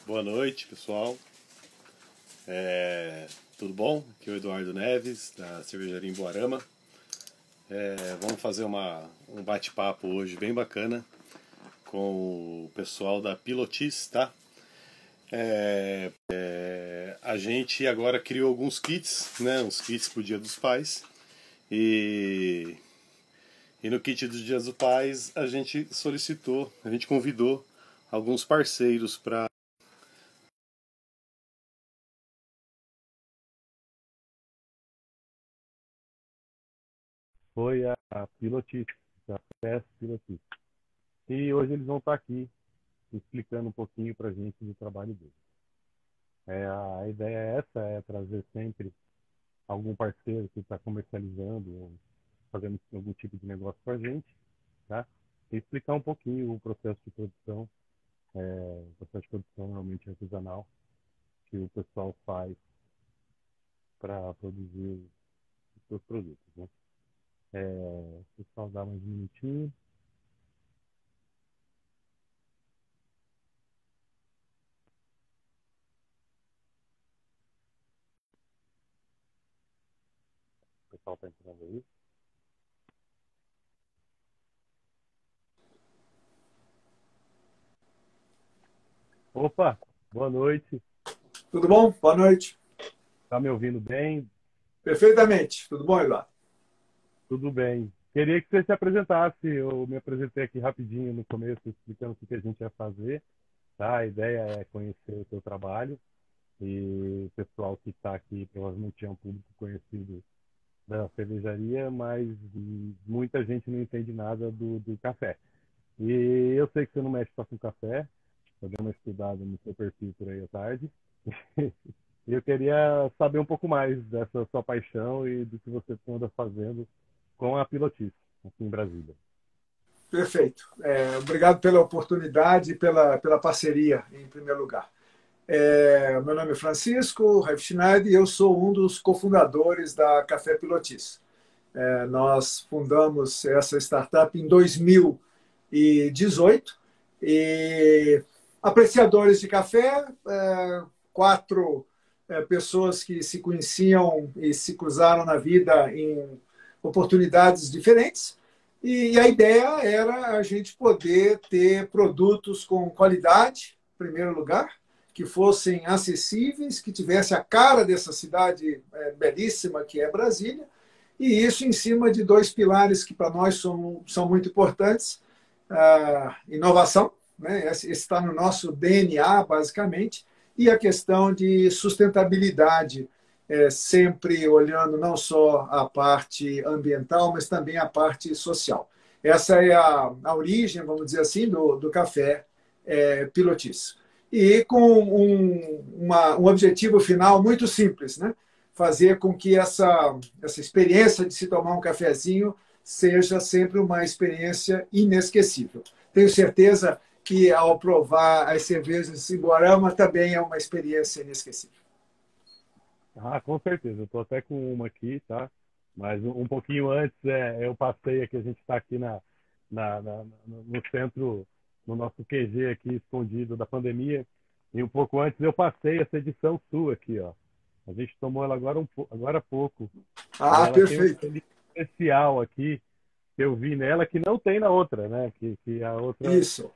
Boa noite, pessoal. Tudo bom? Aqui é o Eduardo Neves, da Cervejaria Emboarama. Vamos fazer um bate-papo hoje bem bacana com o pessoal da Pilotis, tá? A gente agora criou alguns kits, né? Uns kits pro Dia dos Pais. E no kit dos Dias dos Pais a gente convidou alguns parceiros para foi a Pilotis, a PES Pilotis. E hoje eles vão estar aqui explicando um pouquinho para a gente do trabalho deles. A ideia é essa, é trazer sempre algum parceiro que está comercializando ou fazendo algum tipo de negócio com a gente, tá? E explicar um pouquinho o processo de produção, o processo de produção realmente artesanal que o pessoal faz para produzir os seus produtos, né? O pessoal dá mais um minutinho. O pessoal está entrando aí. Opa, boa noite. Tudo bom? Boa noite. Tá me ouvindo bem? Perfeitamente. Tudo bom, Eduardo? Tudo bem. Queria que você se apresentasse. Eu me apresentei aqui rapidinho no começo, explicando o que a gente ia fazer. Tá? A ideia é conhecer o seu trabalho e o pessoal que está aqui provavelmente é um público conhecido da cervejaria, mas muita gente não entende nada do café. E eu sei que você não mexe só com café. Eu dei uma estudada no seu perfil por aí à tarde. E eu queria saber um pouco mais dessa sua paixão e do que você anda fazendo com a Pilotis aqui em Brasília. Perfeito. Obrigado pela oportunidade e pela parceria, em primeiro lugar. Meu nome é Francisco Raif Schneider e eu sou um dos cofundadores da Café Pilotis. Nós fundamos essa startup em 2018 e apreciadores de café, quatro pessoas que se conheciam e se cruzaram na vida em oportunidades diferentes. E a ideia era a gente poder ter produtos com qualidade, em primeiro lugar, que fossem acessíveis, que tivesse a cara dessa cidade belíssima que é Brasília, e isso em cima de dois pilares que para nós são muito importantes: a inovação, né? Esse está no nosso DNA, basicamente, e a questão de sustentabilidade, sempre olhando não só a parte ambiental, mas também a parte social. Essa é a origem, vamos dizer assim, do café Pilotis. E com um objetivo final muito simples, né? Fazer com que essa experiência de se tomar um cafezinho seja sempre uma experiência inesquecível. Tenho certeza que, ao provar as cervejas em Guarama, também é uma experiência inesquecível. Ah, com certeza. Eu estou até com uma aqui, tá? Mas um pouquinho antes, eu passei aqui, a gente está aqui no centro, no nosso QG aqui escondido da pandemia. E um pouco antes eu passei essa edição sua aqui, ó. A gente tomou ela agora há pouco. E Ah, ela tem um perfeito. selinho especial aqui que eu vi nela que não tem na outra, né? Que a outra. Isso.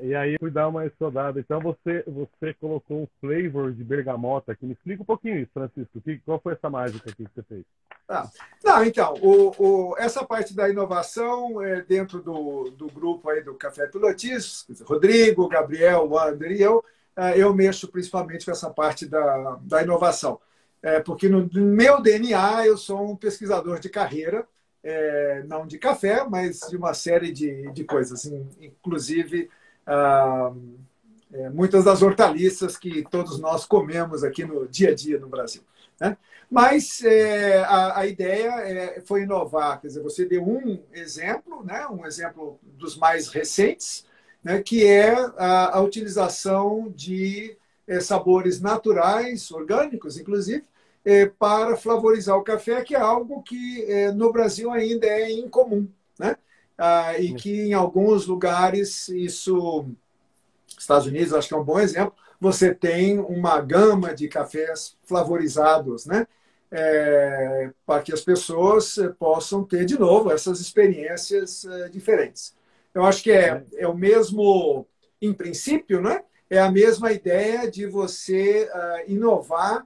E aí eu fui dar uma estudada. Então você colocou um flavor de bergamota aqui. Me explica um pouquinho isso, Francisco. Qual foi essa mágica aqui que você fez? Não, então, essa parte da inovação dentro do grupo aí do Café Pilotis, Rodrigo, Gabriel, Wander e eu mexo principalmente com essa parte da inovação. Porque no meu DNA eu sou um pesquisador de carreira, não de café, mas de uma série de coisas, inclusive muitas das hortaliças que todos nós comemos aqui no dia a dia no Brasil, né? Mas a ideia foi inovar, quer dizer, você deu um exemplo, né, um exemplo dos mais recentes, né, que é a utilização de sabores naturais, orgânicos, inclusive, para flavorizar o café, que é algo que no Brasil ainda é incomum, né? E que em alguns lugares isso Estados Unidos, acho que é um bom exemplo, você tem uma gama de cafés flavorizados, né? Para que as pessoas possam ter, de novo, essas experiências diferentes. Eu acho que é o mesmo, em princípio, né? É a mesma ideia de você inovar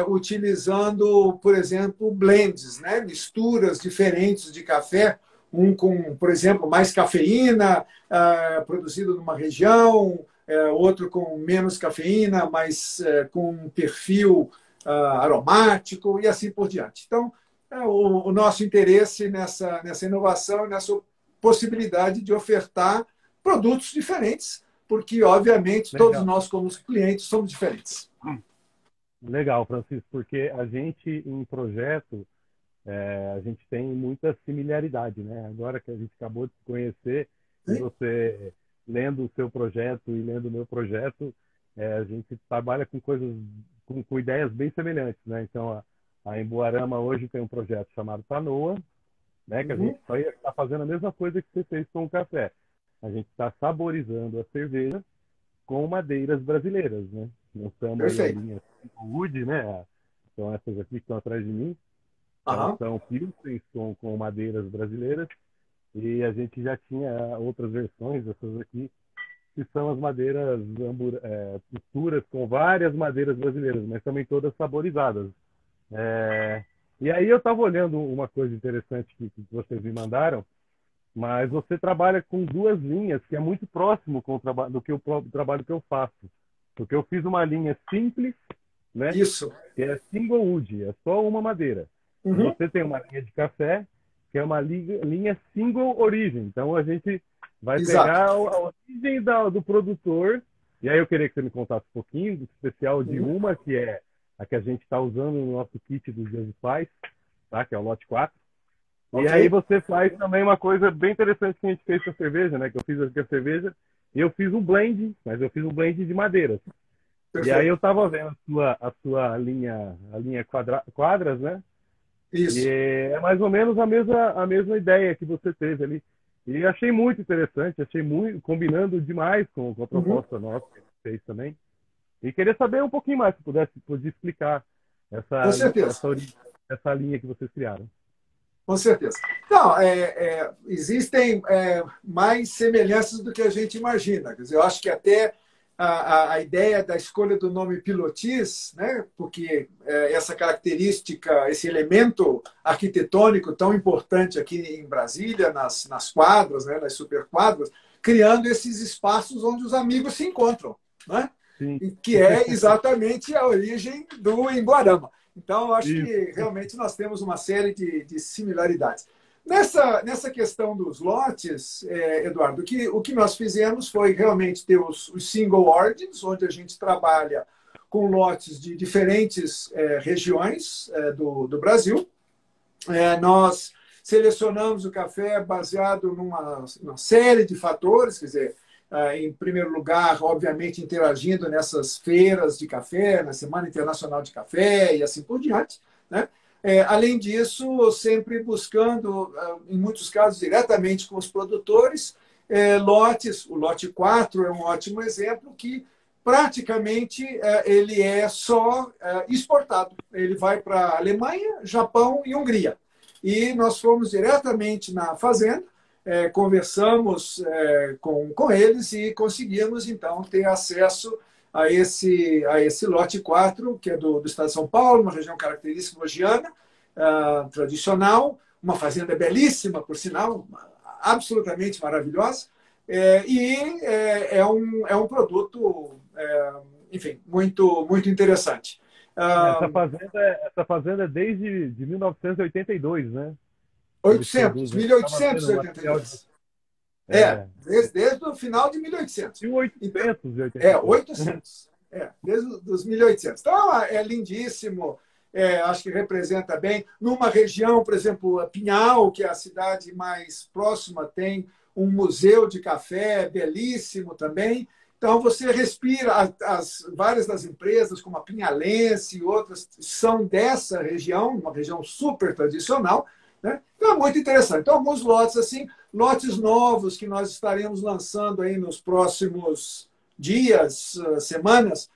utilizando, por exemplo, blends, né? Misturas diferentes de café, um com, por exemplo, mais cafeína, produzido numa região, outro com menos cafeína, mas com um perfil aromático e assim por diante. Então, o nosso interesse nessa inovação, nessa possibilidade de ofertar produtos diferentes, porque, obviamente, Legal. todos nós, como clientes, somos diferentes. Legal, Francisco, porque a gente, em projeto, a gente tem muita similaridade, né? Agora que a gente acabou de se conhecer, e você lendo o seu projeto e lendo o meu projeto, a gente trabalha com coisas, com ideias bem semelhantes, né? Então, a Emboarama hoje tem um projeto chamado Tanoa, né? Que a gente está fazendo a mesma coisa que você fez com o café. A gente está saborizando a cerveja com madeiras brasileiras, né? Nós estamos aí a linha Wood, né? São essas aqui que estão atrás de mim. Então, são pilsens com madeiras brasileiras. E a gente já tinha outras versões dessas aqui, que são as madeiras misturas com várias madeiras brasileiras, mas também todas saborizadas. E aí eu estava olhando uma coisa interessante que vocês me mandaram, mas você trabalha com duas linhas, que é muito próximo com do que o trabalho que eu faço. Porque eu fiz uma linha simples, né? Isso. Que é single wood, é só uma madeira. Você tem uma linha de café, que é uma linha single origem. Então, a gente vai pegar a origem do produtor. E aí eu queria que você me contasse um pouquinho do especial de uma, que é a que a gente está usando no nosso kit dos Dias dos Pais, tá? Que é o lote 4. E aí você faz também uma coisa bem interessante que a gente fez com a cerveja, né? Que eu fiz aqui a cerveja e eu fiz um blend, mas eu fiz um blend de madeiras. Perfeito. E aí eu estava vendo a sua linha, quadras, né? Isso. E é mais ou menos a mesma ideia que você teve ali. E achei muito interessante, achei muito combinando demais com a proposta nossa que a gente fez também. E queria saber um pouquinho mais, se podia explicar essa linha que vocês criaram. Com certeza. Não, existem mais semelhanças do que a gente imagina. Quer dizer, eu acho que até a ideia da escolha do nome Pilotis, né, porque essa característica, esse elemento arquitetônico tão importante aqui em Brasília, nas quadras, né, nas superquadras, criando esses espaços onde os amigos se encontram, né? Que é exatamente a origem do Emboarama. Então, eu acho que realmente nós temos uma série de similaridades. Nessa questão dos lotes, Eduardo, o que nós fizemos foi realmente ter os single origins, onde a gente trabalha com lotes de diferentes regiões do Brasil. Nós selecionamos o café baseado numa série de fatores, quer dizer, em primeiro lugar, obviamente, interagindo nessas feiras de café, na Semana Internacional de Café e assim por diante, né? Além disso, sempre buscando, em muitos casos, diretamente com os produtores, lotes. O lote 4 é um ótimo exemplo que praticamente ele é só exportado. Ele vai para a Alemanha, Japão e Hungria. E nós fomos diretamente na fazenda, conversamos com eles e conseguimos, então, ter acesso a esse lote 4, que é do estado de São Paulo, uma região característica logiana, tradicional, uma fazenda belíssima, por sinal, absolutamente maravilhosa, e é um produto, enfim, muito, muito interessante. Essa fazenda é desde 1982, né? 1882. Desde o final de 1800. 1882. 800. Desde os 1800. Então, é lindíssimo. Acho que representa bem. Numa região, por exemplo, Pinhal, que é a cidade mais próxima, tem um museu de café belíssimo também. Então, você respira. Várias das empresas, como a Pinhalense e outras, são dessa região, uma região super tradicional, né? Então, é muito interessante. Então, alguns lotes, assim, lotes novos que nós estaremos lançando aí nos próximos dias, semanas,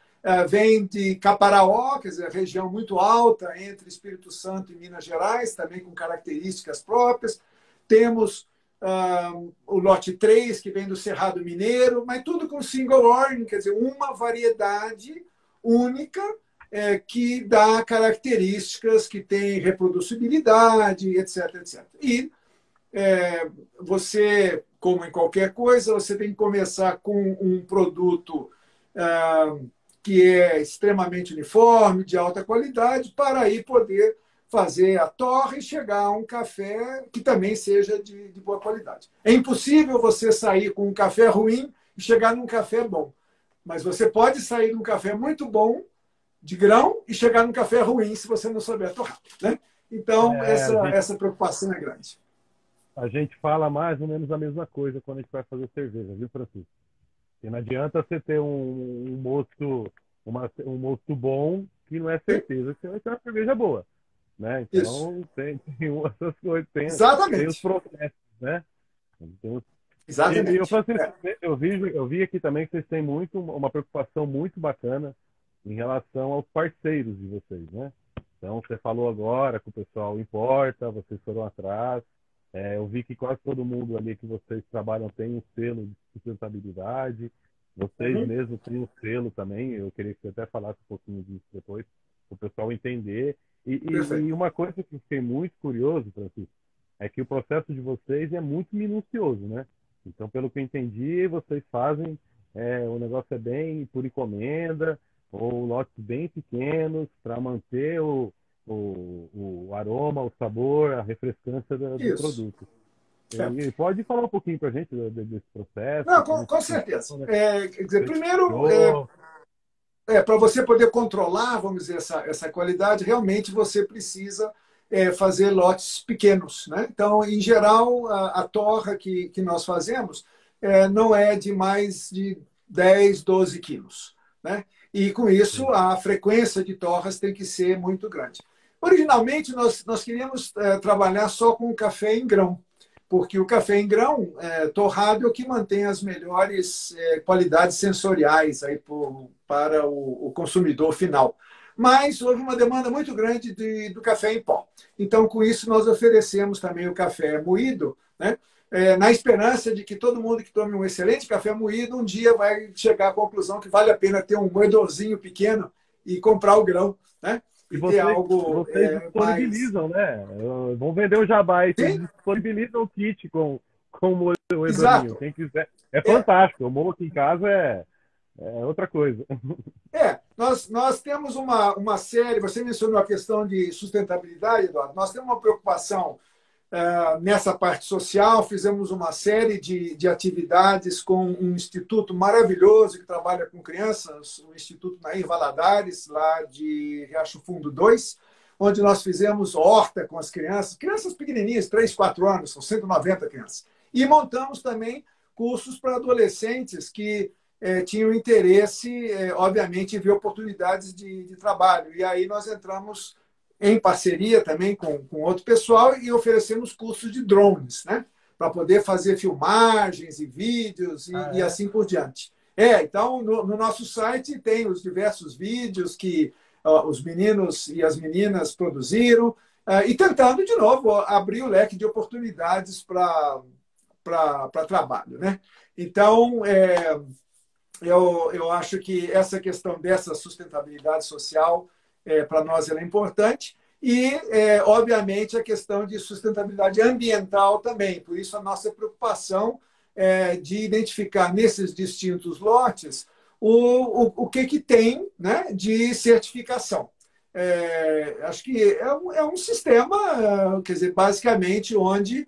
vem de Caparaó, quer dizer, região muito alta entre Espírito Santo e Minas Gerais, também com características próprias. Temos o lote 3, que vem do Cerrado Mineiro, mas tudo com single origin, quer dizer, uma variedade única que dá características que tem reproduzibilidade, etc, etc. E você, como em qualquer coisa, você tem que começar com um produto que é extremamente uniforme, de alta qualidade, para aí poder fazer a torre e chegar a um café que também seja de boa qualidade. É impossível você sair com um café ruim e chegar num café bom. Mas você pode sair de um café muito bom, de grão, e chegar num café ruim se você não souber torrar, né? Então, essa preocupação é grande. A gente fala mais ou menos a mesma coisa quando a gente vai fazer cerveja, viu, Francisco? E não adianta você ter um mosto bom que não é certeza que você vai ter uma cerveja boa, né? Então, tem essas coisas, tem os processos, né? Então, exatamente. E Francisco, eu vi aqui também que vocês têm uma preocupação muito bacana em relação aos parceiros de vocês, né? Então, você falou agora que o pessoal importa, vocês foram atrás. Eu vi que quase todo mundo ali que vocês trabalham tem um selo de sustentabilidade. Vocês mesmos têm um selo também. Eu queria que você até falasse um pouquinho disso depois, para o pessoal entender. E uma coisa que eu fiquei muito curioso, Francisco, é que o processo de vocês é muito minucioso, né? Então, pelo que eu entendi, vocês fazem, o negócio é bem por encomenda, ou lotes bem pequenos, para manter o aroma, o sabor, a refrescância do produto. E pode falar um pouquinho para a gente desse processo? Não, com certeza. Quer dizer, primeiro, para você poder controlar, vamos dizer, essa qualidade, realmente você precisa fazer lotes pequenos, né? Então, em geral, a torra que nós fazemos não é de mais de 10, 12 quilos, né? E, com isso, a frequência de torras tem que ser muito grande. Originalmente, nós queríamos trabalhar só com o café em grão, porque o café em grão torrado é o que mantém as melhores qualidades sensoriais aí para o consumidor final. Mas houve uma demanda muito grande do café em pó. Então, com isso, nós oferecemos também o café moído, né? Na esperança de que todo mundo que tome um excelente café moído um dia vai chegar à conclusão que vale a pena ter um moedorzinho pequeno e comprar o grão, né? E vocês disponibilizam, né? Vão vender o jabá e vocês disponibilizam o kit com o moedorzinho. Quem quiser. É fantástico. O moço aqui em casa é outra coisa. Nós temos uma série, você mencionou a questão de sustentabilidade, Eduardo. Nós temos uma preocupação nessa parte social, fizemos uma série de atividades com um instituto maravilhoso que trabalha com crianças, o Instituto Nair Valadares, lá de Riacho Fundo 2, onde nós fizemos horta com as crianças pequenininhas, 3, 4 anos, são 190 crianças. E montamos também cursos para adolescentes que tinham interesse, obviamente, em ver oportunidades de trabalho. E aí nós entramos em parceria também com outro pessoal e oferecemos cursos de drones, né? Para poder fazer filmagens e vídeos e assim por diante. Então, no nosso site tem os diversos vídeos que os meninos e as meninas produziram e tentando, de novo, abrir o leque de oportunidades para trabalho, né? Então, eu acho que essa questão dessa sustentabilidade social, para nós, ela é importante. E, obviamente, a questão de sustentabilidade ambiental também. Por isso, a nossa preocupação é de identificar nesses distintos lotes o que tem, né, de certificação. Acho que é um sistema, quer dizer, basicamente, onde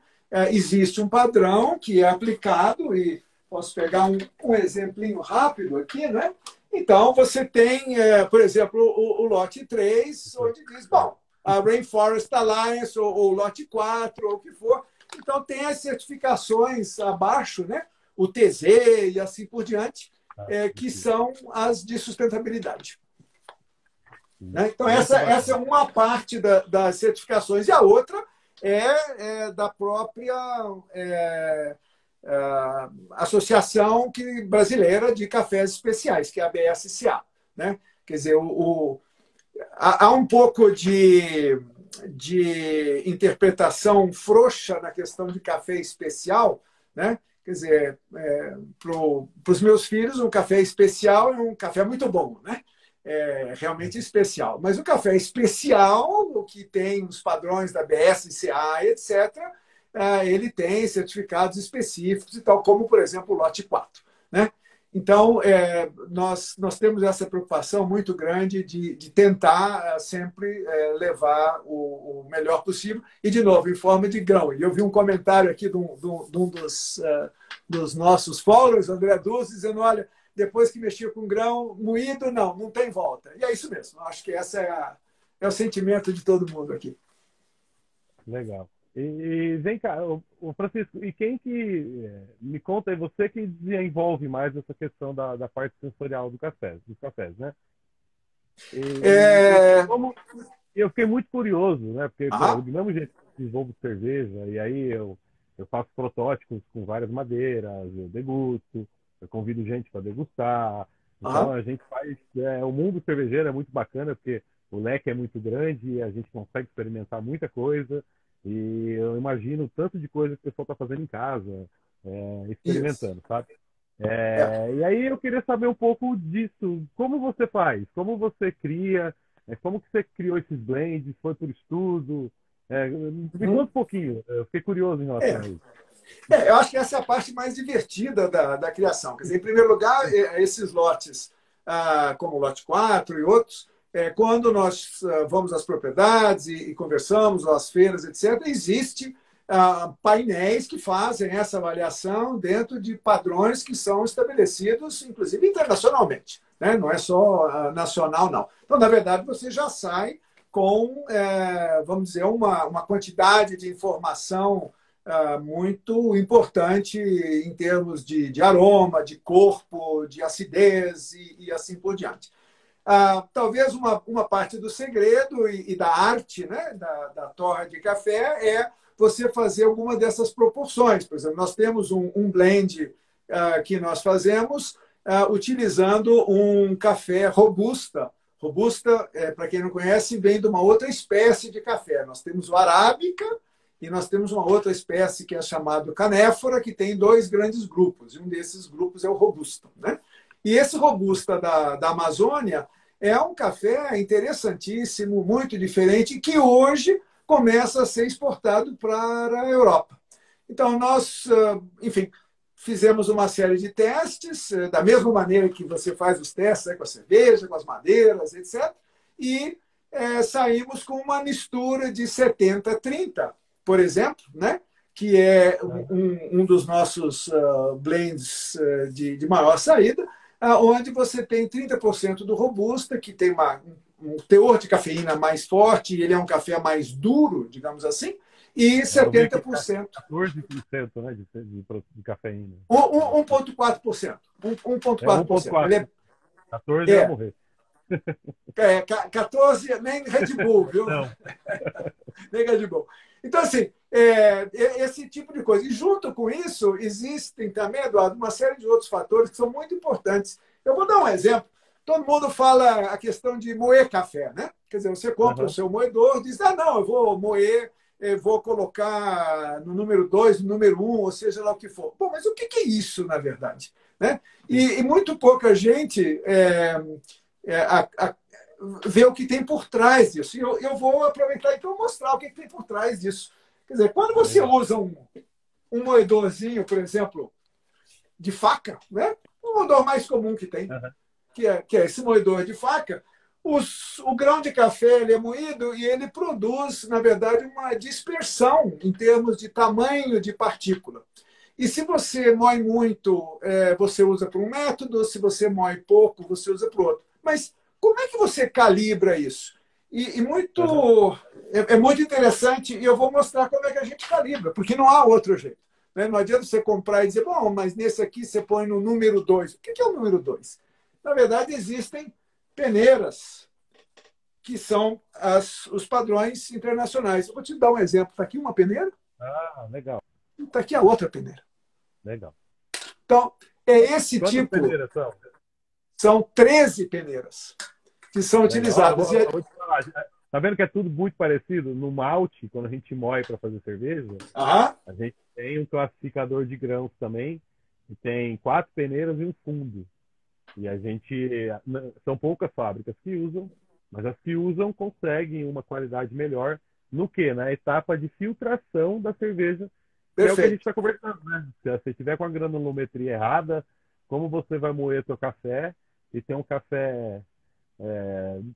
existe um padrão que é aplicado e posso pegar um exemplinho rápido aqui, né? Então, você tem, por exemplo, o lote 3, onde diz, bom, a Rainforest Alliance, ou lote 4, ou o que for. Então, tem as certificações abaixo, né? O TZ e assim por diante, que são as de sustentabilidade. Né? Então, essa é uma parte das certificações. E a outra da própria Associação Brasileira de Cafés Especiais, que é a BSCA, né? Quer dizer, há um pouco de interpretação frouxa na questão de café especial, né? Quer dizer, para os meus filhos, um café especial é um café muito bom, né? É realmente especial. Mas o café especial, o que tem os padrões da BSCA, etc., ele tem certificados específicos e tal, como, por exemplo, o lote 4, né? Então, nós temos essa preocupação muito grande de tentar sempre levar o melhor possível e, de novo, em forma de grão. E eu vi um comentário aqui de um dos nossos fóruns, André Dulce, dizendo, olha, depois que mexia com grão moído, não tem volta. E é isso mesmo. Acho que esse é o sentimento de todo mundo aqui. Legal. E vem cá, o Francisco, e quem que me conta, é você que desenvolve mais essa questão da parte sensorial dos cafés, né? Eu fiquei muito curioso, né? Porque, pô, do mesmo jeito que eu desenvolvo cerveja, e aí eu faço protótipos com várias madeiras, eu degusto, eu convido gente para degustar. Então a gente faz. O mundo cervejeiro é muito bacana, porque o leque é muito grande e a gente consegue experimentar muita coisa. E eu imagino o tanto de coisa que o pessoal está fazendo em casa, experimentando, Isso. sabe? E aí eu queria saber um pouco disso. Como você faz? Como você cria? Como que você criou esses blends? Foi por estudo? Me conta um pouquinho. Eu fiquei curioso em relação a isso. Eu acho que essa é a parte mais divertida da criação. Quer dizer, em primeiro lugar, esses lotes, como o lote 4 e outros, quando nós vamos às propriedades e conversamos, às feiras, etc., existe painéis que fazem essa avaliação dentro de padrões que são estabelecidos, inclusive internacionalmente, né? Não é só nacional, não. Então, na verdade, você já sai com, vamos dizer, uma quantidade de informação muito importante em termos de aroma, de corpo, de acidez e assim por diante. Talvez uma parte do segredo e da arte, né, da torra de café é você fazer alguma dessas proporções. Por exemplo, nós temos um blend que nós fazemos utilizando um café robusta. Robusta, para quem não conhece, vem de uma outra espécie de café. Nós temos o arábica e nós temos uma outra espécie que é chamado canéfora, que tem dois grandes grupos. E um desses grupos é o robusta, né? E esse robusta da Amazônia é um café interessantíssimo, muito diferente, que hoje começa a ser exportado para a Europa. Então, nós, enfim, fizemos uma série de testes, da mesma maneira que você faz os testes com a cerveja, com as madeiras, etc. E saímos com uma mistura de 70-30, por exemplo, né? Que é um dos nossos blends de maior saída, onde você tem 30% do robusta, que tem um teor de cafeína mais forte, e ele é um café mais duro, digamos assim, e 70%. 14%, né, de cafeína. 1,4%. 1,4%. Ele 14 vai morrer. 14, nem Red Bull, viu? Não. Nem Red Bull. Então, assim, esse tipo de coisa. E junto com isso, existem também, Eduardo, uma série de outros fatores que são muito importantes. Eu vou dar um exemplo. Todo mundo fala a questão de moer café, né? Quer dizer, você compra o seu moedor, diz, não, eu vou moer, eu vou colocar no número 2, no número 1, ou seja lá o que for. Bom, mas o que é isso, na verdade? Né? E muito pouca gente vê o que tem por trás disso. E eu vou aproveitar então mostrar o que tem por trás disso. Quer dizer, quando você usa um moedorzinho, por exemplo, de faca, né? O moedor mais comum que tem, que é esse moedor de faca, o grão de café ele é moído e ele produz, na verdade, uma dispersão em termos de tamanho de partícula. E se você moe muito, você usa para um método, se você moe pouco, você usa para outro. Mas como é que você calibra isso? É muito interessante e eu vou mostrar como é que a gente calibra, porque não há outro jeito. Né? Não adianta você comprar e dizer, bom, mas nesse aqui você põe no número 2. O que é o número 2? Na verdade, existem peneiras, que são os padrões internacionais. Eu vou te dar um exemplo. Está aqui uma peneira. Legal. Está aqui a outra peneira. Legal. Então, é esse Quantas tipo, peneiras são? são 13 peneiras que são Legal. Ó, utilizadas. eu vou te falar. Tá vendo que é tudo muito parecido? No malte, quando a gente moe para fazer cerveja, Aham, a gente tem um classificador de grãos também, e tem 4 peneiras e um fundo. E a gente. São poucas fábricas que usam, mas as que usam conseguem uma qualidade melhor no que? Na etapa de filtração da cerveja, que é o que a gente perfeito. está conversando, né? Se você tiver com a granulometria errada, como você vai moer seu café e ter um café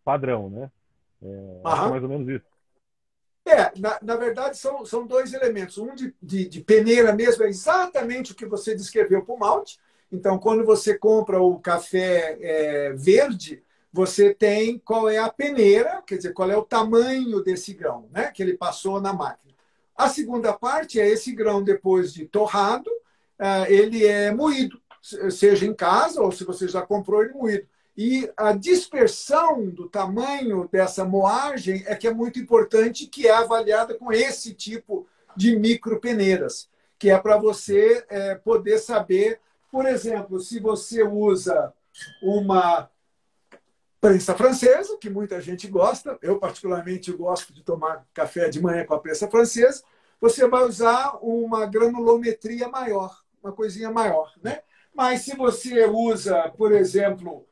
padrão, né? Acho que é Aham. mais ou menos isso. Na verdade, são dois elementos. Um de peneira mesmo, é exatamente o que você descreveu para o malte. Então, quando você compra o café verde, você tem qual é a peneira, quer dizer, qual é o tamanho desse grão, né, que ele passou na máquina. A segunda parte é esse grão, depois de torrado, ele é moído, seja em casa ou se você já comprou ele moído. E a dispersão do tamanho dessa moagem é que é muito importante, que é avaliada com esse tipo de micropeneiras, que é para você poder saber, por exemplo, se você usa uma prensa francesa, que muita gente gosta, eu particularmente gosto de tomar café de manhã com a prensa francesa, você vai usar uma granulometria maior, uma coisinha maior, né? Mas se você usa, por exemplo,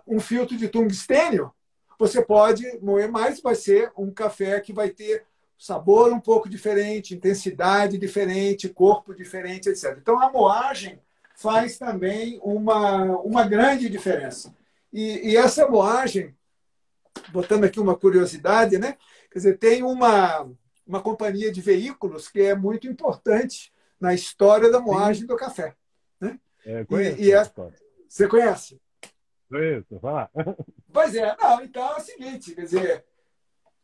um filtro de tungstênio, você pode moer mais, vai ser um café que vai ter sabor um pouco diferente, intensidade diferente, corpo diferente, etc. Então, a moagem faz também uma grande diferença. E essa moagem, botando aqui uma curiosidade, né? Quer dizer, tem uma companhia de veículos que é muito importante na história da Sim, moagem do café. Né? conheço E essa história. você conhece? Conheço, vai lá. Pois é, não, então é o seguinte, quer dizer,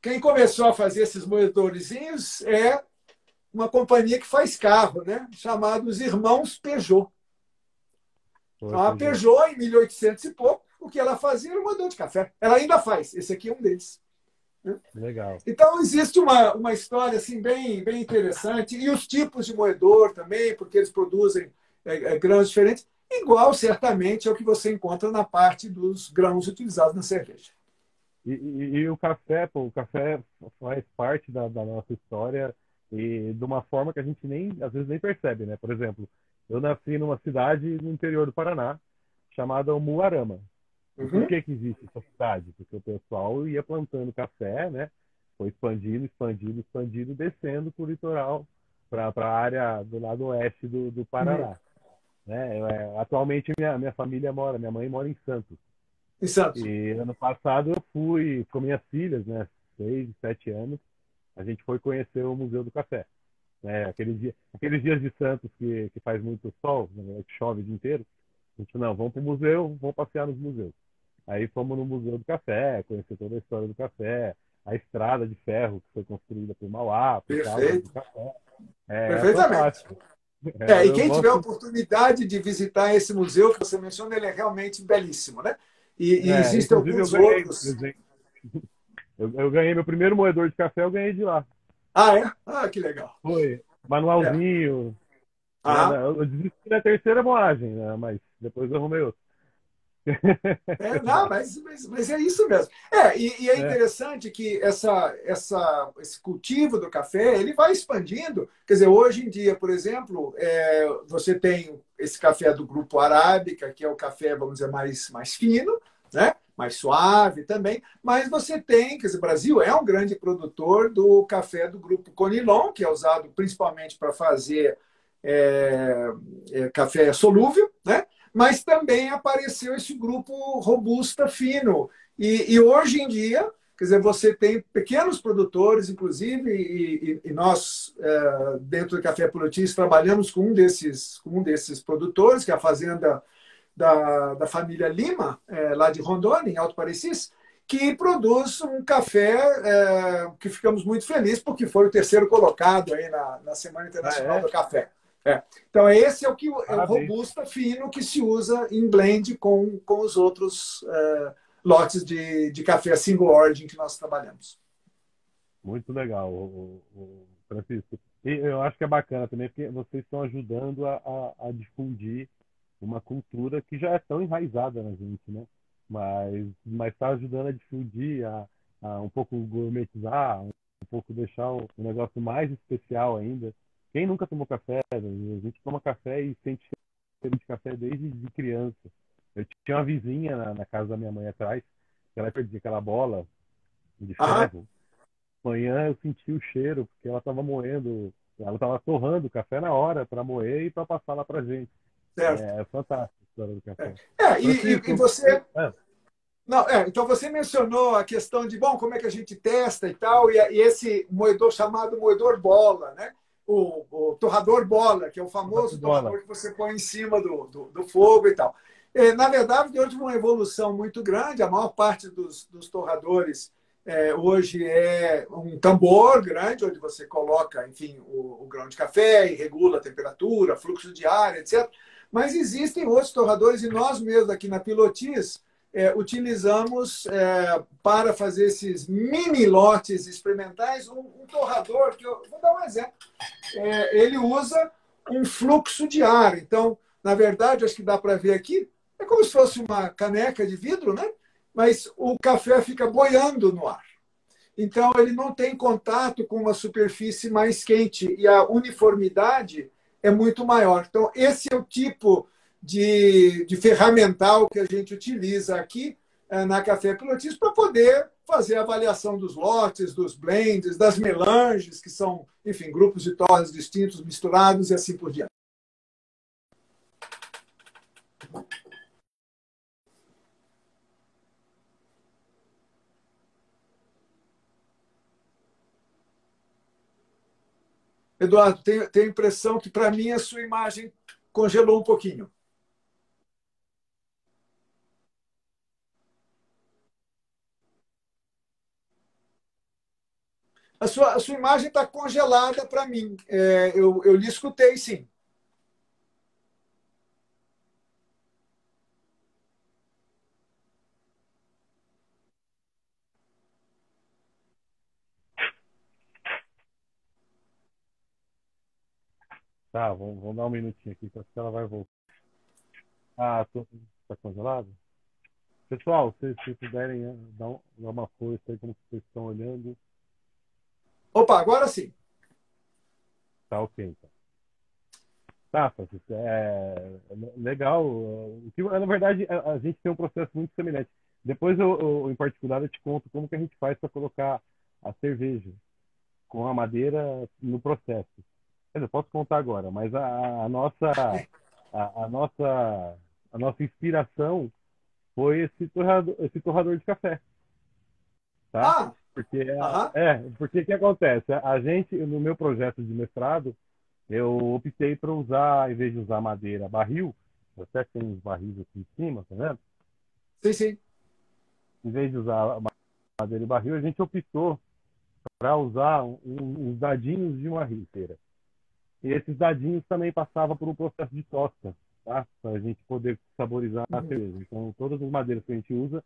quem começou a fazer esses moedorzinhos é uma companhia que faz carro, né? Chamada os Irmãos Peugeot. Foi, Então, a Peugeot. Peugeot, em 1800 e pouco, o que ela fazia era um moedor de café. Ela ainda faz, esse aqui é um deles. Né? Legal. Então, existe uma história assim, bem interessante, e os tipos de moedor também, porque eles produzem grãos diferentes, igual, certamente, ao que você encontra na parte dos grãos utilizados na cerveja. E o café, pô, o café faz parte da nossa história e de uma forma que a gente nem, às vezes nem percebe, né? Por exemplo, eu nasci numa cidade no interior do Paraná chamada Umuarama. E por Uhum. que que existe essa cidade? Porque o pessoal ia plantando café, né? Foi expandindo, expandindo, expandindo, descendo para o litoral, para a área do lado oeste do Uhum. Paraná. Né? Atualmente minha família mora, minha mãe mora em Santos. Em Santos. E ano passado eu fui com minhas filhas, né? 6, 7 anos, a gente foi conhecer o Museu do Café. Né? Aqueles dias de Santos que faz muito sol, né? Que chove o dia inteiro. A gente, não, vamos para o museu, vamos passear nos museus. Aí fomos no Museu do Café, conhecer toda a história do café, a estrada de ferro que foi construída por Mauá, por causa do Perfeito. café. É Perfeitamente. fantástico. E Eu quem tiver a gosto. oportunidade de visitar esse museu que você menciona, ele é realmente belíssimo, né? E existem Inclusive eu alguns ganhei outros. presente. Eu ganhei meu primeiro moedor de café, eu ganhei de lá. Ah, é? Ah, que legal. Foi É. manualzinho. Aham. Eu desisti na terceira moagem, né? Mas depois eu arrumei outro. Não, mas é isso mesmo. E é É, interessante que esse cultivo do café ele vai expandindo. Quer dizer, hoje em dia, por exemplo, você tem esse café do grupo Arábica, que é o café, vamos dizer, mais fino, né? Mais suave também. Mas você tem, quer dizer, o Brasil é um grande produtor do café do grupo Conilon, que é usado principalmente para fazer café solúvel, né? Mas também apareceu esse grupo robusta fino. E hoje em dia, quer dizer, você tem pequenos produtores, inclusive, e nós, dentro do Café Polotis, trabalhamos com um desses produtores, que é a fazenda da família Lima, lá de Rondônia, em Alto Parecis, que produz um café que ficamos muito felizes, porque foi o terceiro colocado aí na Semana Internacional é. do Café. Então, esse é o Parabéns. robusta fino que se usa em blend com os outros lotes de café single origin que nós trabalhamos. Muito legal, Francisco. E eu acho que é bacana também, porque vocês estão ajudando a difundir uma cultura que já é tão enraizada na gente, né? Mas está ajudando a difundir, a um pouco gourmetizar, um pouco deixar o negócio mais especial ainda. Quem nunca tomou café? A gente toma café e sente cheiro de café desde de criança. Eu tinha uma vizinha na casa da minha mãe atrás, que ela perdia aquela bola de Aham, ferro. Manhã eu senti o cheiro, porque ela estava moendo, ela estava torrando o café na hora para moer e para passar lá para gente. certo. É fantástico a história do café. E Francisco, você. é, Não, então você mencionou a questão de, bom, como é que a gente testa e tal, e esse moedor chamado moedor bola, né? O torrador bola, que é o famoso bola. torrador que você põe em cima do fogo e tal. Na verdade, houve uma evolução muito grande, a maior parte dos torradores hoje é um tambor grande, onde você coloca, enfim, o grão de café e regula a temperatura, fluxo de ar, etc. Mas existem outros torradores, e nós mesmos aqui na Pilotis, utilizamos para fazer esses mini lotes experimentais um torrador, que eu vou dar um exemplo. Ele usa um fluxo de ar. Então, na verdade, acho que dá para ver aqui, é como se fosse uma caneca de vidro, né? Mas o café fica boiando no ar. Então, ele não tem contato com uma superfície mais quente e a uniformidade é muito maior. Então, esse é o tipo de ferramental que a gente utiliza aqui na Café Pilotis para poder fazer a avaliação dos lotes, dos blends, das melanges, que são, enfim, grupos de torres distintos, misturados e assim por diante. Eduardo, tenho a impressão que, para mim, a sua imagem congelou um pouquinho. A sua imagem está congelada para mim. Eu lhe escutei, sim. Tá, vamos dar um minutinho aqui, que ela vai voltar. Ah, tá congelado? Pessoal, se puderem dar uma força aí, como vocês estão olhando, Opa, agora sim. tá ok, então. Tá, Francisco, legal. Na verdade, a gente tem um processo muito semelhante. Depois, em particular, eu te conto como que a gente faz para colocar a cerveja com a madeira no processo. Quer dizer, eu posso contar agora, mas a nossa, a nossa inspiração foi esse torrador de café, tá? Ah, Porque, aham, porque o que acontece? A gente, no meu projeto de mestrado, eu optei por usar, em vez de usar madeira barril, até tem uns barris aqui em cima, tá vendo? sim, sim. Em vez de usar madeira e barril, a gente optou para usar uns dadinhos de uma inteira. E esses dadinhos também passavam por um processo de tosta, tá? Para a gente poder saborizar a Uhum. cerveja. Então, todas as madeiras que a gente usa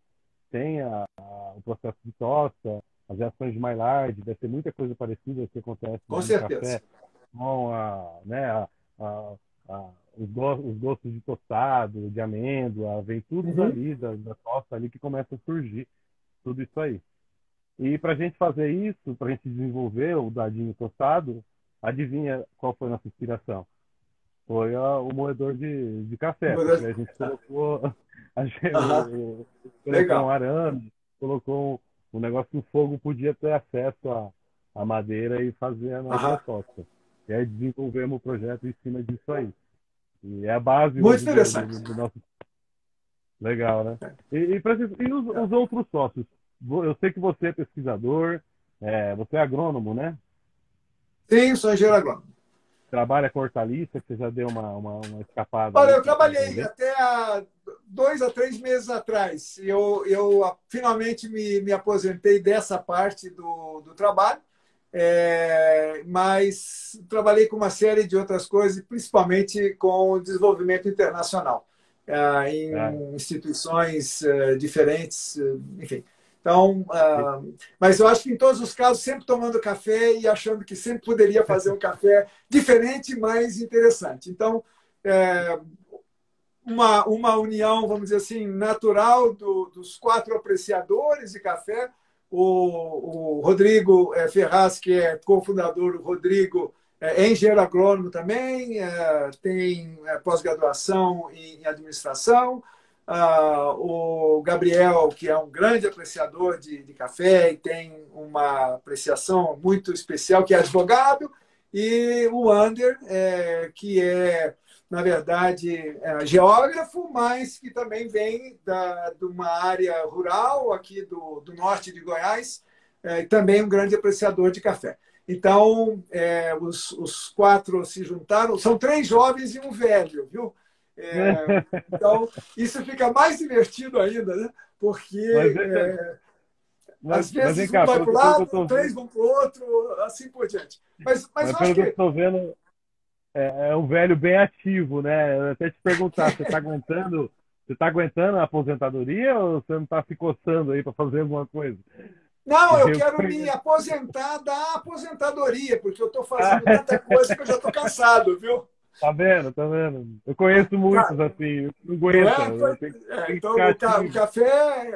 tem o processo de tosta, as reações de Maillard, deve ter muita coisa parecida que acontece Com no certeza. café com os gostos de tostado, de amêndoa, vem tudo Uhum. dali, da tosta ali que começa a surgir, tudo isso aí. E para a gente fazer isso, para a gente desenvolver o dadinho tostado, adivinha qual foi a nossa inspiração? Foi o moedor de café, porque a gente colocou, Aham, colocou um legal. arame, colocou um negócio que o fogo podia ter acesso à madeira e fazer a nossa Aham. tosta. E aí desenvolvemos o projeto em cima disso aí. E é a base Muito hoje interessante. do nosso. Legal, né? Francisco, e os outros sócios? Eu sei que você é pesquisador, você é agrônomo, né? Sim, sou engenheiro agrônomo. Trabalha com hortaliça, que você já deu uma escapada Olha, aí eu trabalhei também. até há 2 a 3 meses atrás. Eu finalmente me aposentei dessa parte do trabalho, mas trabalhei com uma série de outras coisas, principalmente com o desenvolvimento internacional, Ah, em instituições diferentes, enfim. Então, mas eu acho que em todos os casos, sempre tomando café e achando que sempre poderia fazer um café diferente, mais interessante. Então, uma união, vamos dizer assim, natural dos quatro apreciadores de café. O Rodrigo Ferraz, que é cofundador, o Rodrigo é engenheiro agrônomo também, tem pós-graduação em administração. O Gabriel, que é um grande apreciador de café e tem uma apreciação muito especial, que é advogado. E o Ander, que é, na verdade, geógrafo, mas que também vem de uma área rural aqui do norte de Goiás, e também um grande apreciador de café. Então, os quatro se juntaram, são 3 jovens e um velho, viu? Então, isso fica mais divertido ainda, né? Porque às vezes um vai para o lado, 3 vão para o outro, assim por diante. Mas eu acho pelo que eu estou vendo, é um velho bem ativo, né? Eu até te perguntar, você está aguentando a aposentadoria ou você não está se coçando aí para fazer alguma coisa? Não, eu quero me aposentar da aposentadoria, porque eu estou fazendo tanta coisa que eu já estou cansado, viu? Tá vendo, tá vendo? Eu conheço muitos assim, não aguenta. Então,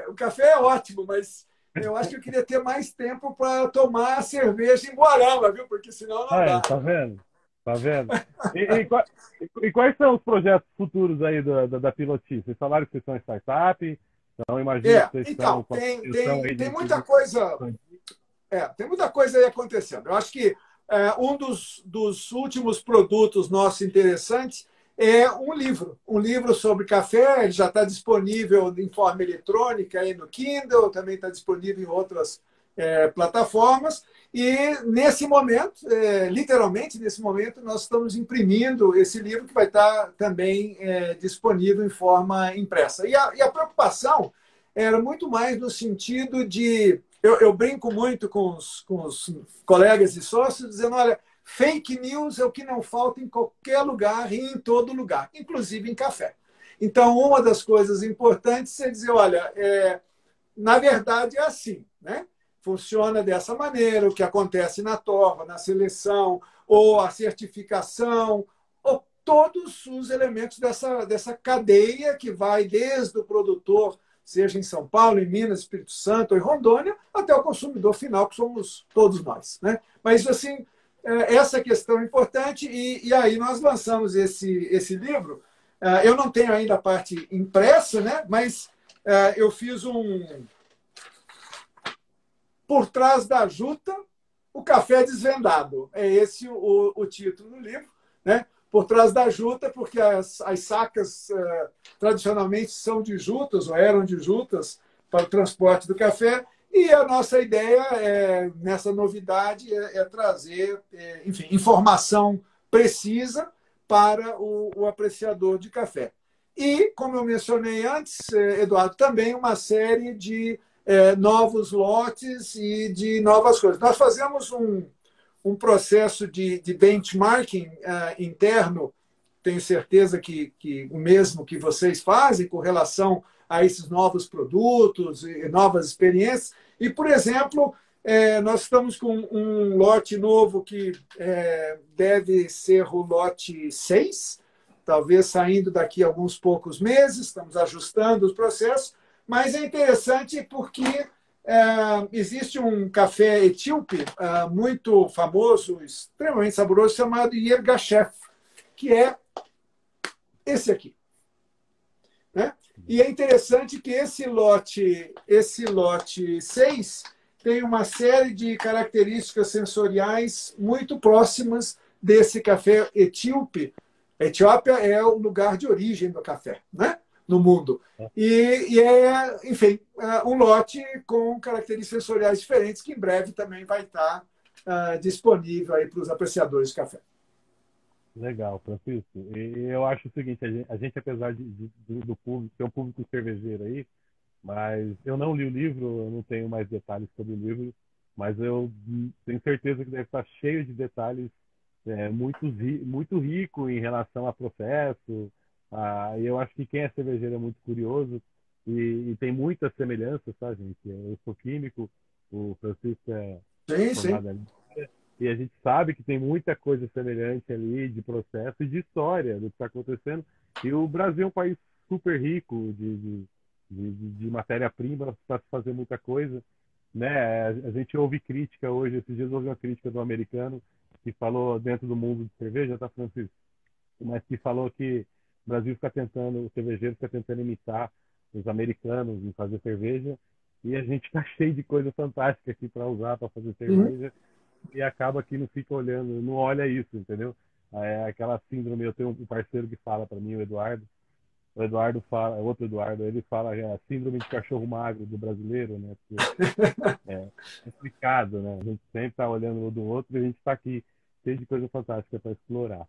o café é ótimo, mas eu acho que eu queria ter mais tempo para tomar cerveja em Guarama, viu? Porque senão não dá. Tá vendo? Tá vendo? E quais são os projetos futuros aí da Piloti? Vocês falaram que vocês são startup, então imagino que vocês então, estão tem muita coisa. Tem muita coisa aí acontecendo. Eu acho que um dos últimos produtos nossos interessantes é um livro sobre café. Ele já está disponível em forma eletrônica aí no Kindle, também está disponível em outras plataformas. E nesse momento, literalmente nesse momento, nós estamos imprimindo esse livro que vai estar também disponível em forma impressa. E a preocupação era muito mais no sentido de... Eu brinco muito com os colegas e sócios, dizendo, olha, fake news é o que não falta em qualquer lugar e em todo lugar, inclusive em café. Então, uma das coisas importantes é dizer, olha, na verdade é assim, né? Funciona dessa maneira, o que acontece na torra, na seleção, ou a certificação, ou todos os elementos dessa cadeia que vai desde o produtor, seja em São Paulo, em Minas, Espírito Santo ou em Rondônia, até o consumidor final, que somos todos nós, né? Mas, assim, essa questão é importante e aí nós lançamos esse livro. Eu não tenho ainda a parte impressa, né? Mas eu fiz Por Trás da Juta, o Café Desvendado. É esse o título do livro, né? Por trás da juta, porque as sacas tradicionalmente são de jutas, ou eram de jutas, para o transporte do café. E a nossa ideia, nessa novidade, é trazer enfim, informação precisa para o apreciador de café. E, como eu mencionei antes, Eduardo, também uma série de novos lotes e de novas coisas. Nós fazemos um processo de benchmarking interno, tenho certeza que o mesmo que vocês fazem com relação a esses novos produtos e novas experiências. E, por exemplo, nós estamos com um lote novo que deve ser o lote 6, talvez saindo daqui a alguns poucos meses, estamos ajustando os processos, mas é interessante porque existe um café etíope muito famoso, extremamente saboroso, chamado Yirgacheffe, que é esse aqui, né? E é interessante que esse lote 6 tem uma série de características sensoriais muito próximas desse café etíope. A Etiópia é o lugar de origem do café, né? No mundo. E enfim, um lote com características sensoriais diferentes que em breve também vai estar disponível aí para os apreciadores de café. Legal, Francisco. E eu acho o seguinte, a gente apesar do público, ter um público cervejeiro aí, mas eu não li o livro, eu não tenho mais detalhes sobre o livro, mas eu tenho certeza que deve estar cheio de detalhes muito rico em relação a processo. E eu acho que quem é cervejeiro é muito curioso. e tem muitas semelhanças, tá, gente? Eu sou químico, o Francisco é Sim, sim. formado ali, e a gente sabe que tem muita coisa semelhante ali de processo e de história do que está acontecendo. E o Brasil é um país super rico de matéria-prima para se fazer muita coisa, né? A gente ouve crítica hoje, esses dias houve uma crítica do americano que falou dentro do mundo de cerveja, tá, Francisco? Mas que falou que o Brasil fica tentando, o cervejeiro fica tentando imitar os americanos em fazer cerveja, e a gente está cheio de coisa fantástica aqui para usar para fazer Uhum. cerveja, e acaba que não fica olhando, não olha isso, entendeu? É aquela síndrome, eu tenho um parceiro que fala para mim, o Eduardo fala, outro Eduardo, ele fala a síndrome de cachorro magro do brasileiro, né? Porque é complicado, né? A gente sempre está olhando um do outro e a gente está aqui cheio de coisa fantástica para explorar.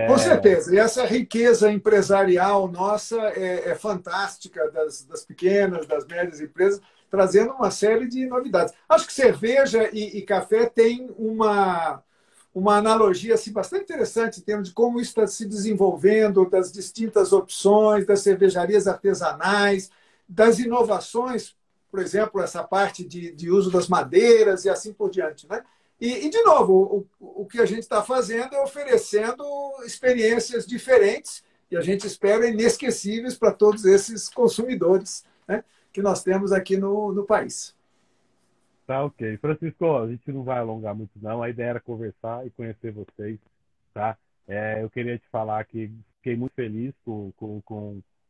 Com É, certeza. E essa riqueza empresarial nossa é fantástica das pequenas, das médias empresas, trazendo uma série de novidades. Acho que cerveja e café têm uma analogia assim, bastante interessante em termos de como isso está se desenvolvendo, das distintas opções, das cervejarias artesanais, das inovações, por exemplo, essa parte de uso das madeiras e assim por diante. Né? De novo, o que a gente está fazendo é oferecendo experiências diferentes e a gente espera inesquecíveis para todos esses consumidores, né, que nós temos aqui no país. tá ok. Francisco, a gente não vai alongar muito, não. A ideia era conversar e conhecer vocês, tá? Eu queria te falar que fiquei muito feliz com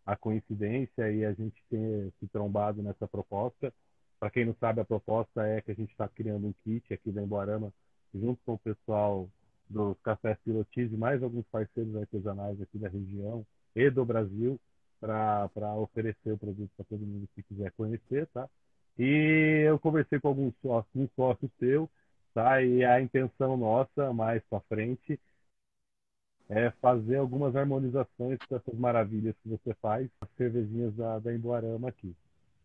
a coincidência e a gente ter se trombado nessa proposta. Para quem não sabe, a proposta é que a gente está criando um kit aqui da Emboarama, junto com o pessoal dos Cafés Pilotis e mais alguns parceiros artesanais aqui da região e do Brasil, para oferecer o produto para todo mundo que quiser conhecer, tá? E eu conversei com alguns sócios, um sócio seu, tá? E a intenção nossa, mais para frente, é fazer algumas harmonizações com essas maravilhas que você faz, as cervejinhas da Emboarama aqui.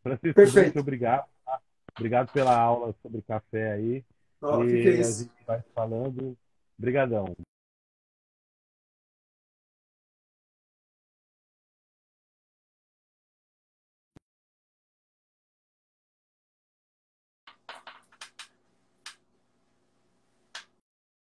Francisco, muito Perfeito. obrigado, tá? Obrigado pela aula sobre café aí. Ó, que é E a isso. gente vai falando. Obrigadão.